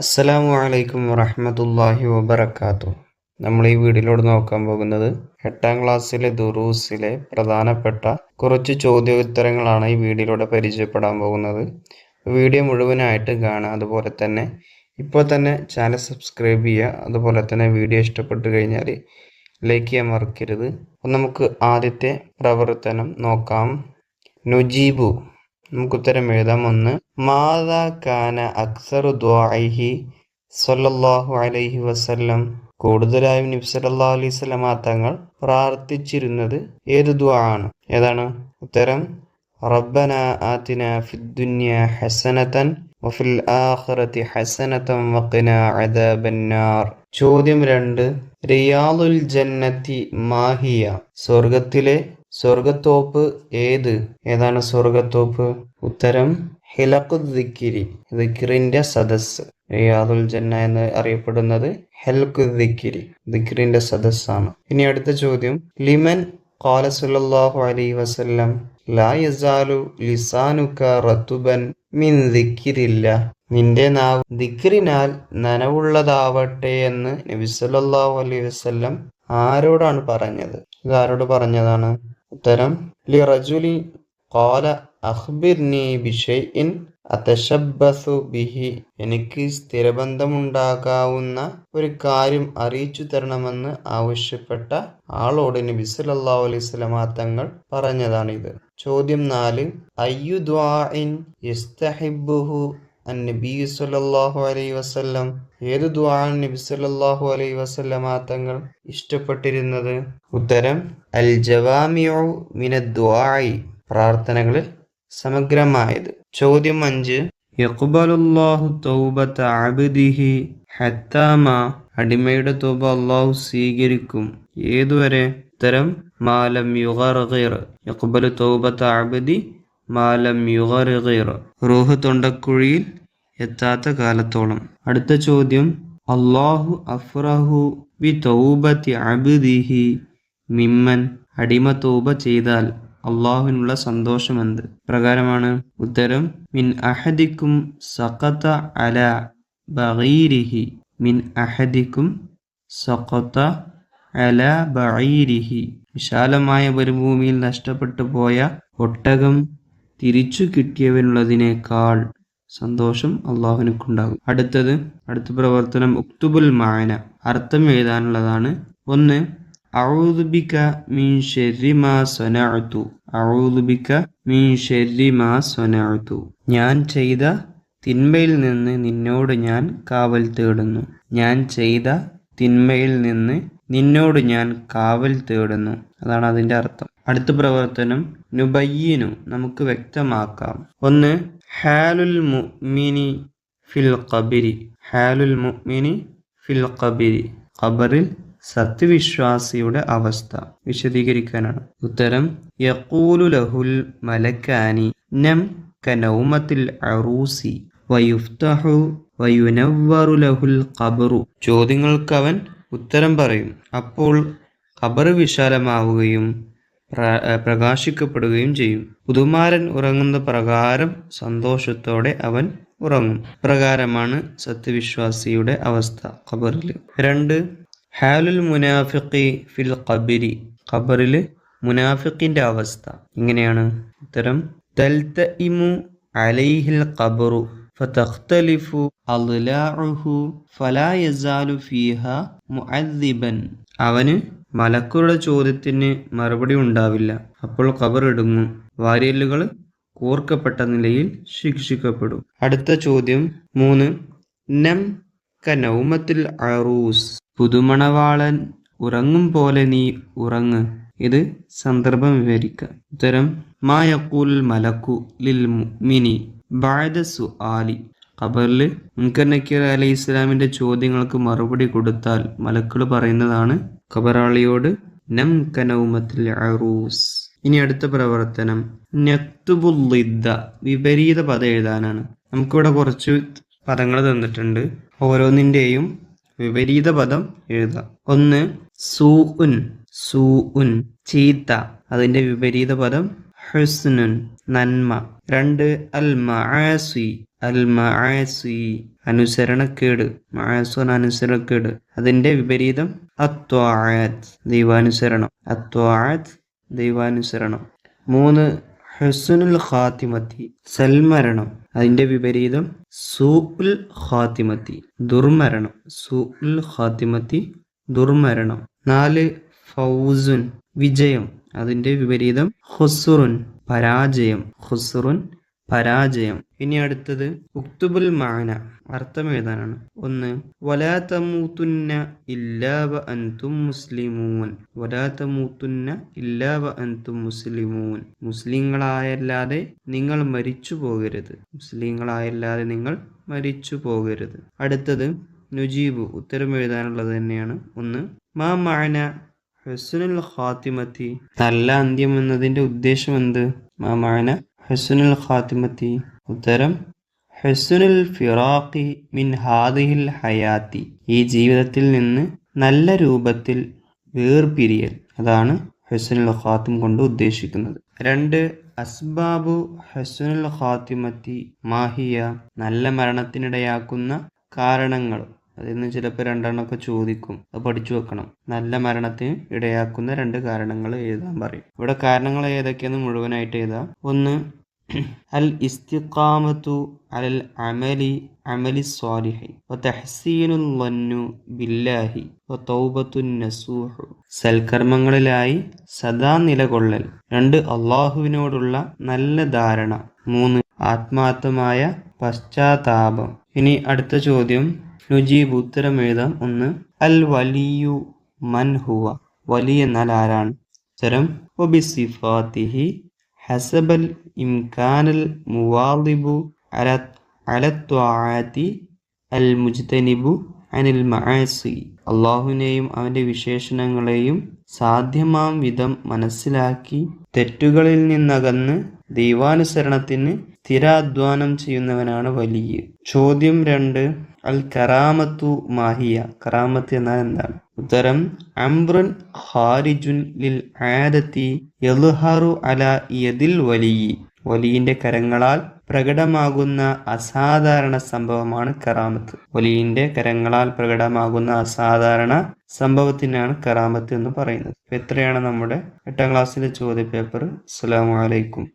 അസ്സലാമു അലൈക്കും വറഹ്മത്തുള്ളാഹി വബറകാതുഹു. നമ്മൾ ഈ വീഡിയോയിലൂടെ നോക്കാൻ പോകുന്നത് 8ാം ക്ലാസ്സിലെ ദുറൂസിലെ പ്രധാനപ്പെട്ട കുറച്ച് ചോദ്യോത്തരങ്ങളാണ് ഈ വീഡിയോയിലൂടെ പരിചയപ്പെടാൻ പോകുന്നത്. വീഡിയോ മുഴുവനായിട്ട് കാണുക. അതുപോലെ തന്നെ ഇപ്പോൾ തന്നെ ചാനൽ സബ്സ്ക്രൈബ് ചെയ്യുക. അതുപോലെ തന്നെ വീഡിയോ ഇഷ്ടപ്പെട്ടു കഴിഞ്ഞാൽ ലൈക്ക് ചെയ്യാൻ മറക്കരുത്. അപ്പോൾ നമുക്ക് ആദ്യത്തെ പ്രവർത്തനം നോക്കാം. നുജീബു, നമുക്ക് ഉത്തരം എഴുതാം. 1. മാദാ കാന അക്സറു ദുആഇഹി സ്വല്ലല്ലാഹു അലൈഹി വസല്ലം. കൂടുതലായും നബി സല്ലല്ലാഹു അലൈഹി വസല്ലം തങ്ങൾ പ്രാർത്ഥിച്ചിരുന്നത് ഏത് ദുആ ആണ്? ഏതാണ് ഉത്തരം? റബ്ബന ആതിന ഫിദ്ദുനിയ ഹസനതൻ വഫിൽ ആഖിറതി ഹസനതൻ വഖിനാ അദാബന്നാർ. ചോദ്യം 2. റിയാദുൽ ജന്നത്തി മാഹിയ. സ്വർഗത്തോപ്പ് ഏത്? ഏതാണ് സ്വർഗത്തോപ്പ്? ഉത്തരം ഹിലഖുദ്ദിക്രി, ദിക്റിന്റെ സദസ്. റിയാദുൽ ജന്ന എന്ന് അറിയപ്പെടുന്നത് ഹൽഖുദ്ദിക്രി, ദിക്റിന്റെ സദസ്സാണ്. ഇനി അടുത്ത ചോദ്യം. ലിമൻ ഖാല സല്ലല്ലാഹു അലൈഹി വസല്ലം ലാ യസാലു ലിസാനുക റതുബൻ മിൻ ദിക്രില്ലാഹ്. നിന്റെ നാവ് ദിക്റിനാൽ നനവുള്ളതാവട്ടെ എന്ന് നബി സല്ലല്ലാഹു അലൈഹി വസല്ലം ആരോടാണ് പറഞ്ഞത്? ഇത് ആരോട് പറഞ്ഞതാണ്? ഉത്തരം ലി റജുലി ഖാല അഖ്ബിർനി ബിശൈഇൻ അതശബ്ബസു ബിഹി. എനിക്ക് സ്ഥിരബന്ധമുണ്ടാകാവുന്ന ഒരു കാര്യം അറിയിച്ചു തരണമെന്ന് ആവശ്യപ്പെട്ട ആളോട് നബി സല്ലല്ലാഹു അലൈഹി വസല്ലം തങ്ങൾ പറഞ്ഞതാണിത്. ചോദ്യം 4. അയ്യു ദുആഇൻ യസ്തഹിബ്ബുഹു അൻ-നബി സല്ലല്ലാഹു അലൈഹി വസല്ലം. ഏത് ദുആൻ നബി സല്ലല്ലാഹു അലൈഹി വസല്ലം തങ്ങൾ ഇഷ്ടപ്പെട്ടിരുന്നത്? ഉത്തരം അൽ ജവാമിഉ മിനദ് ദുആഇ, പ്രാർത്ഥനകളിൽ സമഗ്രമായത്. ചോദ്യം 5. യഖ്ബലുല്ലാഹു തൗബത അബ്ദിഹി ഹത്താ മാ. അടിമയുടെ തൗബ അല്ലാഹു സ്വീകരിക്കും ഏതുവരെ? ഉത്തരം മാലം യുഗർഗിർ. യഖ്ബലു തൗബത അബ്ദി മാലം യുഗർഗിർ. റൂഹ് തൊണ്ടക്കുഴിയിൽ എത്താത്ത കാലത്തോളം. അടുത്ത ചോദ്യം. അല്ലാഹു അഫ്റഹു ബി തൗബതി അബ്ദിഹി മിമ്മൻ. അടിമ തൗബ ചെയ്താൽ അള്ളാഹുവിനുള്ള സന്തോഷമെന്ത് പ്രകാരമാണ്? ഉത്തരം മിൻ അഹദിക്കും സഖത അല ബഗീരിഹി. മിൻ അഹദിക്കും സഖത അല ബഗീരിഹി. വിശാലമായ മരുഭൂമിയിൽ നഷ്ടപ്പെട്ടു പോയ ഒട്ടകം തിരിച്ചു കിട്ടിയവനുള്ളതിനേക്കാൾ സന്തോഷം അള്ളാഹുവിനുണ്ടാകും. അടുത്ത പ്രവർത്തനം ഉക്തുബുൽ മാന, അർത്ഥം എഴുതാനുള്ളതാണ്. 1. അഊദു ബിക മിൻ ശർരി മാ സനഅതു. അഊദു ബിക മിൻ ശർരി മാ സനഅതു. ഞാൻ ചെയ്ത തിന്മയിൽ നിന്ന് നിന്നോട് ഞാൻ കാവൽ തേടുന്നു. ഞാൻ ചെയ്ത തിന്മയിൽ നിന്ന് നിന്നോട് ഞാൻ കാവൽ തേടുന്നു. അതാണ് അതിന്റെ അർത്ഥം. അടുത്ത പ്രവർത്തനം നുബയ്യിനു, നമുക്ക് വ്യക്തമാക്കാം. 1. ഹാലുൽ മുഅ്മിനി ഫിൽ ഖബരി. ഹാലുൽ മുഅ്മിനി ഫിൽ ഖബരി. ഖബറിൽ സത്യവിശ്വാസിയുടെ അവസ്ഥ വിശദീകരിക്കാനാണ്. ഉത്തരം യഖൂലു ലഹുൽ മലക്കാനി നം കനൗമത്തിൽ അറൂസി വയുഫ്തഹു വയുനവ്വറു ലഹുൽ ഖബറു. ചോദ്യങ്ങൾക്ക് അവൻ ഉത്തരം പറയും. അപ്പോൾ ഖബർ വിശാലമാവുകയും പ്രകാശിക്കപ്പെടുകയും ചെയ്യും. പുതുമാരൻ ഉറങ്ങുന്ന പ്രകാരം സന്തോഷത്തോടെ അവൻ ഉറങ്ങും. പ്രകാരമാണ് സത്യവിശ്വാസിയുടെ അവസ്ഥ ഖബറിൽ. 2. ഹാലുൽ മുനാഫിഖി ഫിൽ ഖബരി. ഖബറിൽ മുനാഫിഖിന്റെ അവസ്ഥ ഇങ്ങനെയാണ്. ഉത്തരം തൽതഇമു അലൈഹിൽ ഖബറു ഫതഖ്തലിഫു അദ്ലാഉഹു ഫലാ യസാലു ഫീഹാ മുഅദ്ദിബൻ. അവന് മലക്കുകളുടെ ചോദ്യത്തിന് മറുപടി ഉണ്ടാവില്ല. അപ്പോൾ ഖബർ ഇടുങ്ങും. വാരിയലുകൾ കോർക്കപ്പെട്ട നിലയിൽ ശിക്ഷിക്കപ്പെടും. അടുത്ത ചോദ്യം 3. നം കനൗമത്തിൽ അറൂസ്. പുതുമണവാളൻ ഉറങ്ങും പോലെ നീ ഉറങ്ങ്. ഇത് സന്ദർഭം വിവരിക്കുക. ഉത്തരം മാ യഖൂൽ മലക്കു ലിൽ മുഅ്മിനി ബഅദ സുആലി. ഖബറിൽ മുൻകർ നക്കീർ അലൈഹി ഇസ്ലാമിന്റെ ചോദ്യങ്ങൾക്ക് മറുപടി കൊടുത്താൽ മലക്കുകൾ പറയുന്നതാണ് ഖബറാളിയോട് നം കനൗമത്തിൽ അറൂസ്. ഇനി അടുത്ത പ്രവർത്തനം നക്തുബുൽ ളിദ്ദ, വിപരീത പദം എഴുതാനാണ്. നമുക്കിവിടെ കുറച്ച് പദങ്ങൾ തന്നിട്ടുണ്ട്. ഓരോന്നിന്റെയും വിപരീത പദം എഴുതാം. 1. സൂഉൻ. സൂഉൻ ചീത്ത, അതിന്റെ വിപരീത പദം ഹുസ്നുൻ, നന്മ. 2. അൽ മആസി. അൽ മആസി അനുസരണക്കേട്, മആസുൻ അനുസരണക്കേട്, അതിന്റെ വിപരീതം അത്വാഅത്ത് ദൈവാനുസരണം, അത്വാഅത്ത് ദൈവാനുസരണം. 3 ഹുസ്നുൽ ഖാത്തിമത്തി സൽമരണം, അതിന്റെ വിപരീതം സൂഉൽ ഖാത്തിമത്തി ദുർമരണം, സൂഉൽ ഖാത്തിമത്തി ദുർമരണം. 4 ഫൗസുൻ വിജയം, അതിന്റെ വിപരീതം ഖുസ്റുൻ പരാജയം, ഖുസ്റുൻ പരാജയം. ഇനി അടുത്തത് ഉക്തുബുൽ മാന അർത്ഥം എഴുതാനാണ്. 1 വലാ തമൂതുന്ന ഇല്ലാ വ അൻതും മുസ്ലിമൂൻ, വലാ തമൂതുന്ന ഇല്ലാ വ അൻതും മുസ്ലിമൂൻ, മുസ്ലിങ്ങളായല്ലാതെ നിങ്ങൾ മരിച്ചു പോകരുത്, മുസ്ലിങ്ങളായല്ലാതെ നിങ്ങൾ മരിച്ചു പോകരുത്. അടുത്തത് നുജീബു ഉത്തരം എഴുതാനുള്ളത് തന്നെയാണ്. 1 മാ മഅന ഹുസ്നുൽ ഖാത്തിമത്തി നല്ല അന്ത്യം എന്നതിന്റെ ഉദ്ദേശം എന്ത്? മാ മഅന ഹുസ്നുൽ ഖാത്തിമത്തി ഉത്തരം ഹുസ്നുൽ ഫിറാഖി മിൻ ഹാദിഹിൽ ഹയാത്തി, ഈ ജീവിതത്തിൽ നിന്ന് നല്ല രൂപത്തിൽ വേർപിരിയൽ, അതാണ് ഹുസ്നുൽ ഖാത്തിം കൊണ്ട് ഉദ്ദേശിക്കുന്നത്. 2 അസ്ബാബു ഹുസ്നുൽ ഖാത്തിമത്തി മാഹിയ നല്ല മരണത്തിനിടയാക്കുന്ന കാരണങ്ങൾ, അതിൽ നിന്ന് ചിലപ്പോൾ 2 എണ്ണമൊക്കെ ചോദിക്കും, അത് പഠിച്ചു വെക്കണം. നല്ല മരണത്തിന് ഇടയാക്കുന്ന 2 കാരണങ്ങൾ എഴുതാൻ പറയും. ഇവിടെ കാരണങ്ങൾ ഏതൊക്കെയെന്ന് മുഴുവനായിട്ട് എഴുതാം. 1 അൽ ഇസ്തിഖാമത്തു അലൽ അമലി സ്വാലിഹി വ തഹ്സീനുൽ ളന്നു ബില്ലാഹി വ തൗബത്തുൻ നസൂഹ്, സൽക്കർമ്മങ്ങളിലായി സദാ നിലകൊള്ളൽ. 2 അള്ളാഹുവിനോടുള്ള നല്ല ധാരണ. 3 ആത്മാർത്ഥമായ പശ്ചാത്താപം. ഇനി അടുത്ത ചോദ്യം നുജീബ് ഉത്തരം എഴുതാം. 1 അൽ വലിയു മൻ ഹുവ, വലി എന്നാൽ ആരാണ്? ഉത്തരം വബിസിഫാത്തിഹി ഹസബൽ ഇംകാനൽ മുവാദിബു അലത്വാഅത്തി അൽ മുജ്തനിബു അനിൽ മആസി, അള്ളാഹുവിനെയും അവന്റെ വിശേഷണങ്ങളെയും സാധ്യമാം വിധം മനസ്സിലാക്കി തെറ്റുകളിൽ നിന്നകന്ന് ദൈവാനുസരണത്തിന് സ്ഥിരാധ്വാനം ചെയ്യുന്നവനാണ് വലിയ. ചോദ്യം 2 അൽ കറാമത്തു മാഹിയ, കറാമത്ത് എന്നാൽ എന്താണ്? ഉത്തരം അംറുൻ ഖാരിജുൻ ലിൽ ആദത്തി യദ്ഹറു അലാ യദിൽ വലിയി, വലിയിന്റെ കരങ്ങളാൽ പ്രകടമാകുന്ന അസാധാരണ സംഭവമാണ് കറാമത്ത്. വലിയിന്റെ കരങ്ങളാൽ പ്രകടമാകുന്ന അസാധാരണ സംഭവത്തിനാണ് കറാമത്ത് എന്ന് പറയുന്നത്. എത്രയാണ് നമ്മുടെ 8ാം ക്ലാസ്സിലെ ചോദ്യപേപ്പർ. അസ്സലാമു അലൈക്കും.